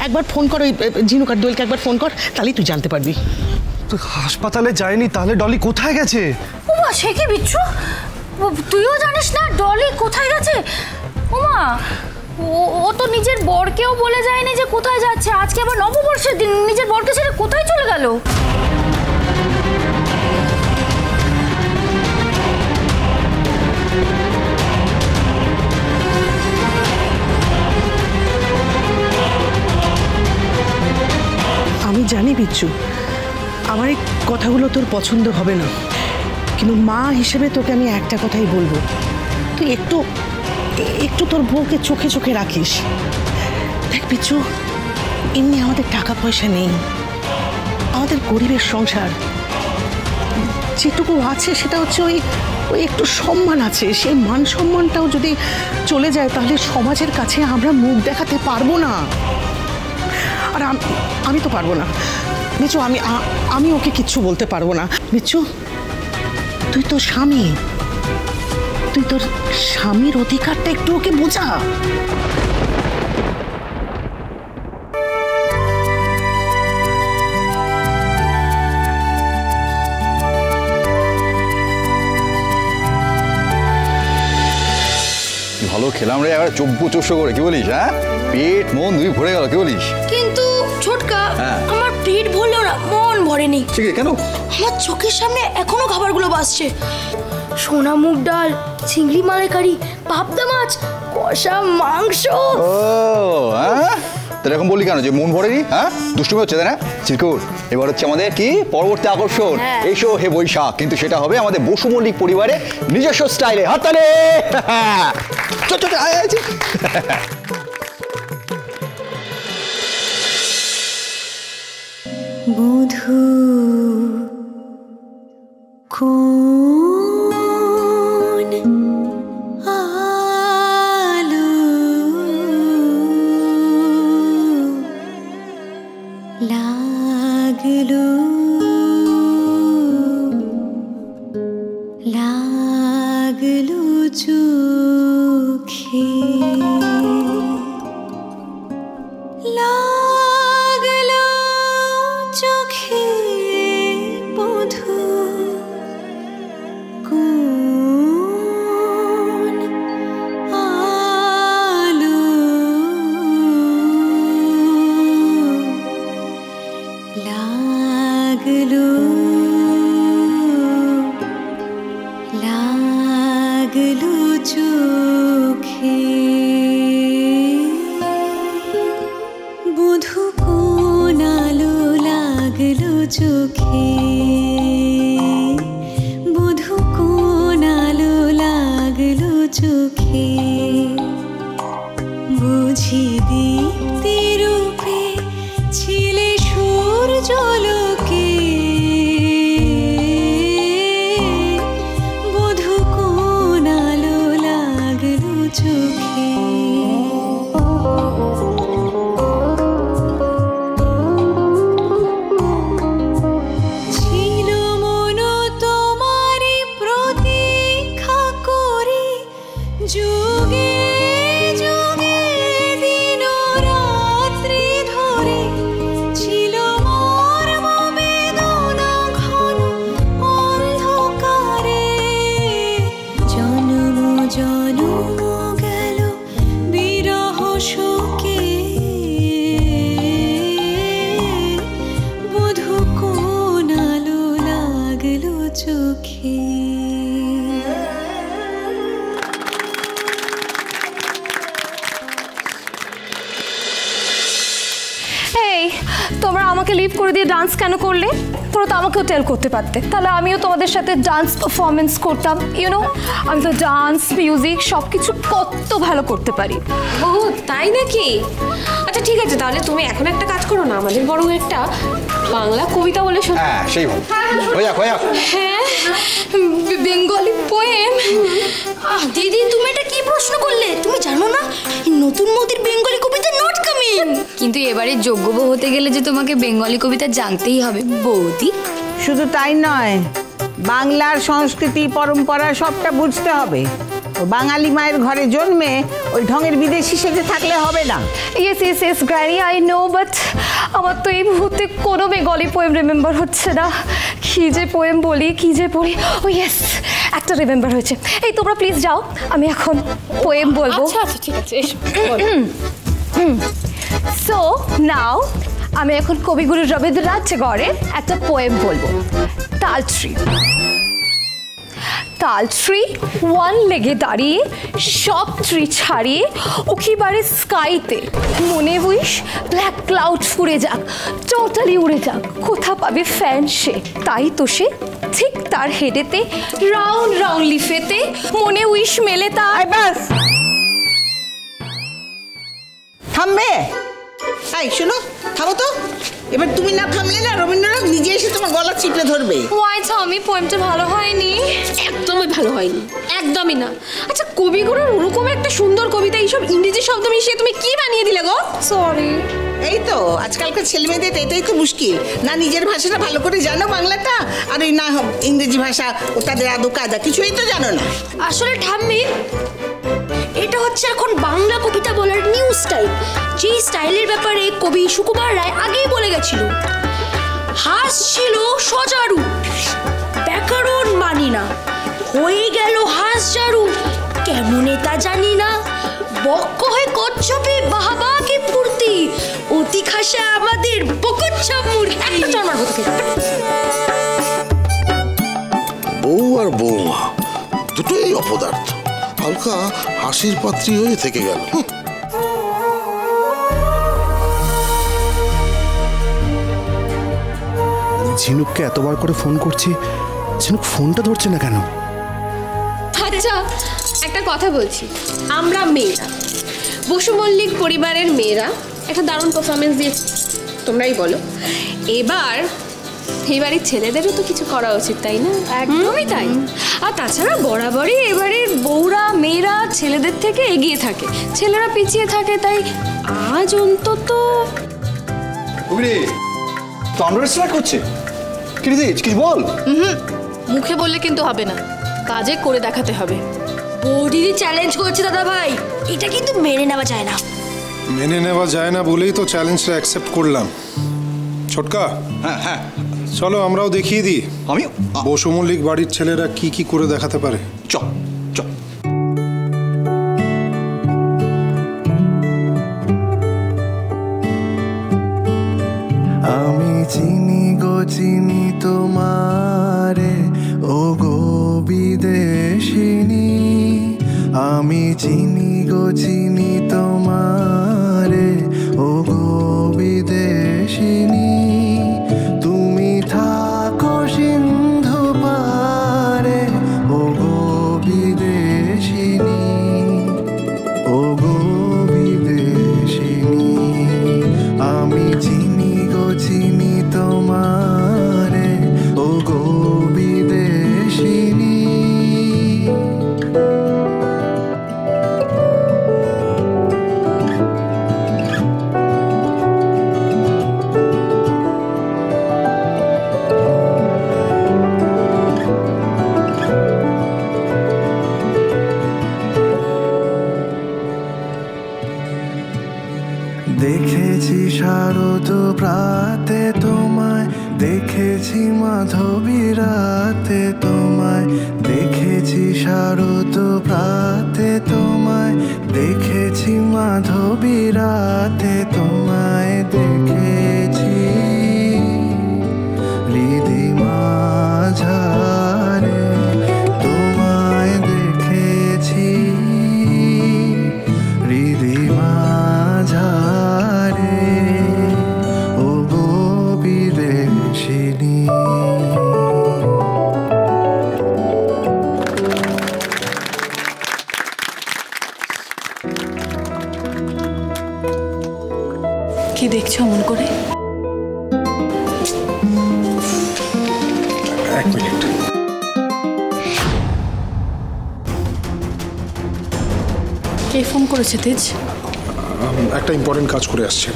একবার ফোন কর, ওই ঝিনুকার দোলকে একবার ফোন কর, তাহলেই তুই জানতে পারবি। তুই হাসপাতালে যায়নি, তাহলে ডলি কোথায় গেছে? ওমা, সে কি বিচ্ছু, তুইও জানিস না ডলি কোথায় গেছে? ওমা, ও তো নিজের বরকেও বলে যায়নি যে কোথায় যাচ্ছে। আজকে আবার নববর্ষের দিন, নিজের বরকে ছেড়ে কোথায় চলে গেল? আমি জানি বিচ্ছু, আমার এই কথাগুলো তোর পছন্দ হবে না, কিন্তু মা হিসেবে তোকে আমি একটা কথাই বলবো, তুই একটু একটু তোর বউকে চোখে চোখে রাখিস। দেখ বিচ্ছু, এমনি আমাদের টাকা পয়সা নেই, আমাদের গরিবের সংসার, যেটুকু আছে সেটা হচ্ছে ওই একটু সম্মান আছে। সেই মান সম্মানটাও যদি চলে যায় তাহলে সমাজের কাছে আমরা মুখ দেখাতে পারবো না। আর আমি তো পারবো না বিচ্ছু, আমি ওকে কিচ্ছু বলতে পারবো না। বিচ্ছু, তুই তোর স্বামী, তুই তোর স্বামীর অধিকারটা একটু ওকে বোঝা। ভালো খেলাম রে, এবার চব্বু করে, কি বলিস? হ্যাঁ, পেট মন দুই ভরে গেল, কি বলিস? কিন্তু ছোটকা, আমার পেট ভরলো না, মন ভরেনি। ঠিক কেন? আমার চোখের সামনে এখনো খাবারগুলো ভাসছে। সোনা মুগ ডাল, চিংড়ি মালাইকারি, পাবদা মাছ, কষা মাংস। ও হ্যাঁ, তো এরকম বলি কেন যে মন ভরেনি? হ্যাঁ, দুষ্টুমি হচ্ছে তাই না? চিরকুট, এবার হচ্ছে আমাদের কি পরবর্তী আকর্ষণ, এসো হে বৈশাখ, কিন্তু সেটা হবে আমাদের বসু মল্লিক পরিবারের নিজস্ব স্টাইলে। হাততালি! বধূ কোন আলো লাগলো, লাগলো চোখে, লাগলো চোখে বধূ কোন আলো লাগলো, লাগলো চোখে, বধূ কোন আলো লাগলো চোখে, বধূ কোন আলো লাগলো চোখে, বুঝি দীপ্তি রূপে ছিলে সূর্যলোকে, বধূ কোন আলো লাগলো চোখে। ছিল মন তোমারি প্রতীক্ষা করি, যুগে যুগে দিন রাত্রি ধরে, ছিল মর্ম বেদনা ঘন অন্ধকারে, জন্ম জন্ম গেল বিরহ শোকে, বধূ কোন আলো লাগলো চোখে। এই, তোমরা আমাকে লিভ করে দিয়ে ডান্স কেন করলে? তোমরা তো আমাকেও টেল করতে পারতে, তাহলে আমিও তোমাদের সাথে ডান্স পারফরমেন্স করতাম। ইউনো, আমি তো ডান্স মিউজিক সব কিছু কত ভালো করতে পারি। ও তাই নাকি? আচ্ছা ঠিক আছে, তাহলে তুমি এখন একটা কাজ করো না, আমাদের বড় একটা বাংলা কবিতা বলে শোনো। হ্যাঁ, সেই ভালো। হ্যাঁ, বেঙ্গলি পোয়েম। দিদি, তুমি এটা কি প্রশ্ন করলে? তুমি জানো না নতুন মোদির বেঙ্গলি কবিতা নট কামিং? কিন্তু এবারে যোগ্য বউ হতে গেলে যে তোমাকে বেঙ্গলি কবিতা জানতেই হবে বৌদি। শুধু তাই নয়, বাংলার সংস্কৃতি পরম্পরা সবটা বুঝতে হবে। বাঙালি মায়ের ঘরে জন্মে ওই ঢঙের বিদেশি সেজে থাকলে হবে না। Yes granny, I know, but আমার তো এই মুহূর্তে কোনো বেঙ্গলি পোয়েম রিমেম্বার হচ্ছে না। কি যে পোয়েম বলি, কি যে পড়ি। ও ইয়েস, একটা রিমেম্বার হয়েছে। এই তোমরা প্লিজ যাও, আমি এখন পোয়েম বলবো। আচ্ছা ঠিক আছে, এসো। সো নাও আমি এখন কবিগুরু রবীন্দ্রনাথ ঠাকুরের একটা পোয়েম বলবো। তালট্রি। তালট্রি ওয়ান লেগে দাঁড়িয়ে সব ট্রি ছাড়িয়ে উকিবারে স্কাইতে, মনে উইশ ব্ল্যাক ক্লাউড ফুরে যাক, টোটালি উড়ে যাক, কোথা পাবে ফ্যান সে, তাই তো সে ঠিক তার হেডেতে রাউন্ড রাউন্ড লিফেতে মনে উইশ মেলে তার। বাস থামবে? এই শোনো, থামো তো। এবার তুমি না থামলে না রবীন্দ্রনাথ নিজে এসে তোমার গলা চিপে ধরবে। ওয়াই আমি পোয়েমটা ভালো হয়নি? একদমই ভালো হয়নি, একদমই না। আচ্ছা কবিগুরুর ওরকম একটা সুন্দর কবিতা এইসব ইংরেজি শব্দ মিশিয়ে তুমি কি বানিয়ে দিলে গো? সরি। এই তো আজকালকার ছেলে মেয়েদের এটাই তো মুশকিল, না নিজের ভাষাটা ভালো করে জানো বাংলাটা, আর এই না ইংরেজি ভাষা ও তাদের আদৌ কায়দা কিছুই তো জানো না। আসলে ঠাম্মি, এটা হচ্ছে এখন বাংলা কবিতা বলার নিউ স্টাইল। যে স্টাইলের ব্যাপারে কবি সুকুমার রায় আগেই বলে গেছিল, হাস ছিল সজারু, ব্যাকরণ মানি না, হয়ে গেল হাস জারু, কেমনে তা জানি না, বক্ক হয়ে কচ্ছপে বাহাবা কি ফুর্তি, অতি খাসা আমাদের বকচ্ছপ মূর্তি। একটা চরমার হতে বউ আর বৌমা দুটোই অপদার্থ, হালকা হাসির পাত্রী হয়ে থেকে গেল। ঝিনুককে এতবার করে ফোন করছি, ঝিনুক ফোনটা ধরছে না কেন? আচ্ছা একটা কথা বলছি, আমরা মেয়েরা, বসু মল্লিক পরিবারের মেয়েরা একটা দারুণ পারফরমেন্স দিয়েছি, তোমরাই বলো। এবার এই বাড়ির ছেলেদেরও তো কিছু করা উচিত, তাই না? একদমই তাই। আর তাছাড়া বরাবরই এবারের বউরা মেয়েরা ছেলেদের থেকে এগিয়ে থাকে, ছেলেরা পিছিয়ে থাকে, তাই আজ অন্তত তো আমরা স্টার্ট করছে। কি রে কিছু বল। মুখে বললে কিন্তু হবে না, কাজে করে দেখাতে হবে। বৌদিদি চ্যালেঞ্জ করছে দাদা ভাই, এটা কিন্তু মেনে নেওয়া যায় না। মেনে নেওয়া যায় না বলেই তো চ্যালেঞ্জটা অ্যাকসেপ্ট করলাম। ছোটকা, হ্যাঁ হ্যাঁ চলো আমরাও দেখিয়ে দিই আমি বসু মল্লিক বাড়ির ছেলেরা কি কি করে দেখাতে পারে। চ চ। আমি চিনি গো চিনি তোমারে, ও গো বিদেশিনী, আমি চিনি গো চিনি তোমারে, ও গো বিদেশিনী, তুমি থাকো সিন্ধু পারে, ও গো বিদেশিনী, ও গো বিদেশিনী, আমি চিনি গো চিনি তোমারে, ও গো বিদেশিনী। দেখেছি শারদ প্রাতে তোমায়, দেখেছি মাধবী রাতে তোমায়, দেখেছি শারদ প্রাতে তোমায়, দেখেছি মাধবী রাতে তোমায়, দেখেছি হৃদি মাঝারে তোমায়, দেখেছি হৃদি মাঝারে, ও গো বিদেশিনী। কি দেখছো মন করে? এক মিনিট। কে ফোন করেছে তেজ? একটা ইম্পর্টেন্ট কাজ করে আসছে।